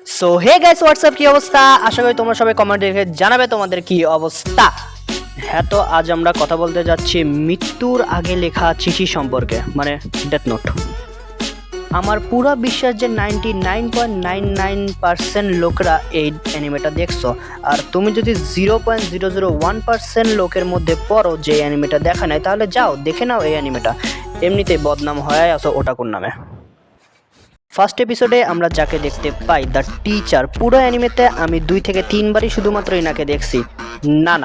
So hey guys WhatsApp কি অবস্থা, আশা করি তোমরা সবাই কমেন্ট দেখে জানাবে তোমাদের কি অবস্থা। হ্যাঁ, তো আজ আমরা কথা বলতে যাচ্ছি মৃত্যুর আগে লেখা চিঠি সম্পর্কে, মানে ডেথ নোট। আমার পুরো বিশ্বাস যে 99.99% লোকরা এই অ্যানিমেটা দেখছো, আর তুমি যদি 0.001% লোকের মধ্যে পড়ো যে অ্যানিমেটা দেখা নাই, তাহলে যাও দেখে নাও এই অ্যানিমেটা। এমনিতেই বদনাম হয়ে আসো ওটাকুর নামে। ফার্স্ট এপিসোডে আমরা যাকে দেখতে পাই দ্য টিচার, পুরো অ্যানিমেতে আমি 2 থেকে 3 বারই শুধুমাত্র ইনাকে দেখছি। না,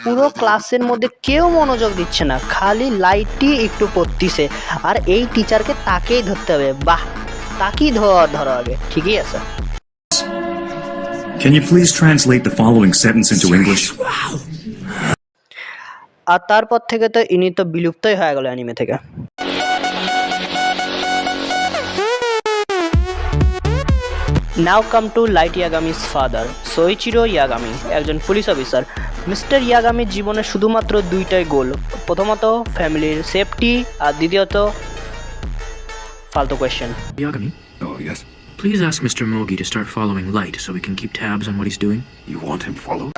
পুরো ক্লাসের মধ্যে কেউ মনোযোগ দিচ্ছে না, খালি লাইটই একটু পড়তিছে, আর এই টিচারকে তাকেই ধরতে হবে। বাহ, তাকেই ধরো আগে, ঠিকই আছে। Can you please translate the following sentence into English? আর তারপর থেকে তো ইনি তো বিলুপ্তই হয়ে গেল অ্যানিমে থেকে। Now come to Light Yagami's father, Soichiro Yagami, একজন পুলিশ অফিসার। মিস্টার ইয়াগামির জীবনে শুধুমাত্র 2টাই গোল, প্রথমত ফ্যামিলির সেফটি, আর দ্বিতীয়ত ফালতু question. Yagami, Oh, yes. please ask Mr. Mogi to start following Light so we can keep tabs on what he's doing. You want him followed?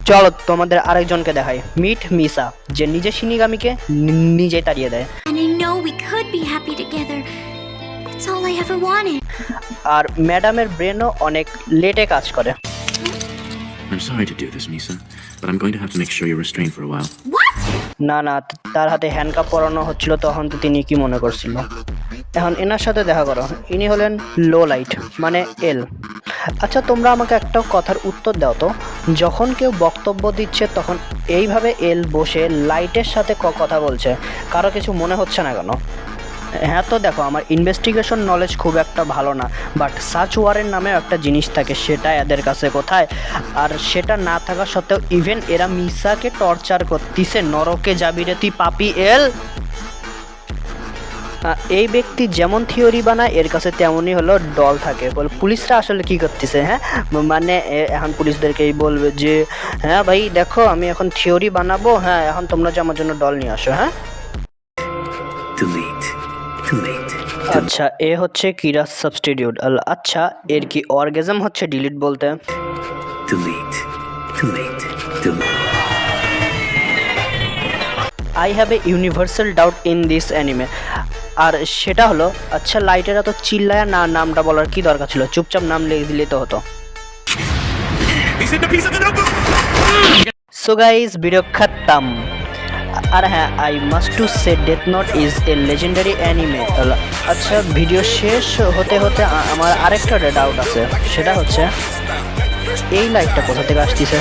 চলো তোমাদের আরেকজনকে দেখাই, মিট মিসা, যে নিজে শিনিগামিকে নিজেই তাড়িয়ে দেয়। And I know we could be happy together. It's all I ever wanted. আর ম্যাডামের ব্রেনও অনেক লেটে কাজ করে। I'm sorry to do this, Misa, but I'm going to have to make sure you're restrained for a while. What? না, তার হাতে handcuff পরানো হচ্ছিল, তখন তো তিনি কি মনে করছিল। এখন এনার সাথে দেখা করো, ইনি হলেন লো লাইট, মানে এল। আচ্ছা, তোমরা আমাকে একটা কথার উত্তর দাও তো, যখন কেউ বক্তব্য দিচ্ছে তখন এইভাবে এল বসে লাইটের সাথে কথা বলছে, কারো কিছু মনে হচ্ছে না কেন? হ্যাঁ, তো দেখো, আমার ইনভেস্টিগেশন নলেজ খুব একটা ভালো না, বাট সার্চ ওয়ারেন্ট নামেও একটা জিনিস থাকে, সেটা এদের কাছে কোথায়? আর সেটা না থাকা সত্ত্বেও ইভেন এরা মিসাকে টর্চার করতেছে, নরকে যাবি রে তুই পাপি এল। এই ব্যক্তি যেমন থিওরি বানায়, এর কাছে তেমনই হলো ডল থাকে। পুলিশরা আসলে কি করতেছে? হ্যাঁ, মানে এখন পুলিশদেরকেই বলবে যে হ্যাঁ ভাই দেখো, আমি এখন থিওরি বানাবো, হ্যাঁ এখন তোমরা যে আমার জন্য ডল নিয়ে আসো। হ্যাঁ, Delete. Too late. আচ্ছা, এ হচ্ছে কিরাস সাবস্টিটিউট। আচ্ছা, এর কি অর্গাজম হচ্ছে ডিলিট বলতে? Delete. Too late. Delete. I have a universal doubt in this anime. আর সেটা হলো, আচ্ছা লাইটেরা তো চিল্লায় না, নামটা বলার কি দরকার ছিল? চুপচাপ নাম লিখে দিলে তো হতো। সো গাইস, ভিডিও খতম। আর হ্যাঁ, I must to say death note is a legendary anime. আচ্ছা, ভিডিও শেষ হতে হতে আমার আরেকটা ডাউট আছে, সেটা হচ্ছে এই লাইটটা কোথা থেকে আসতেছে?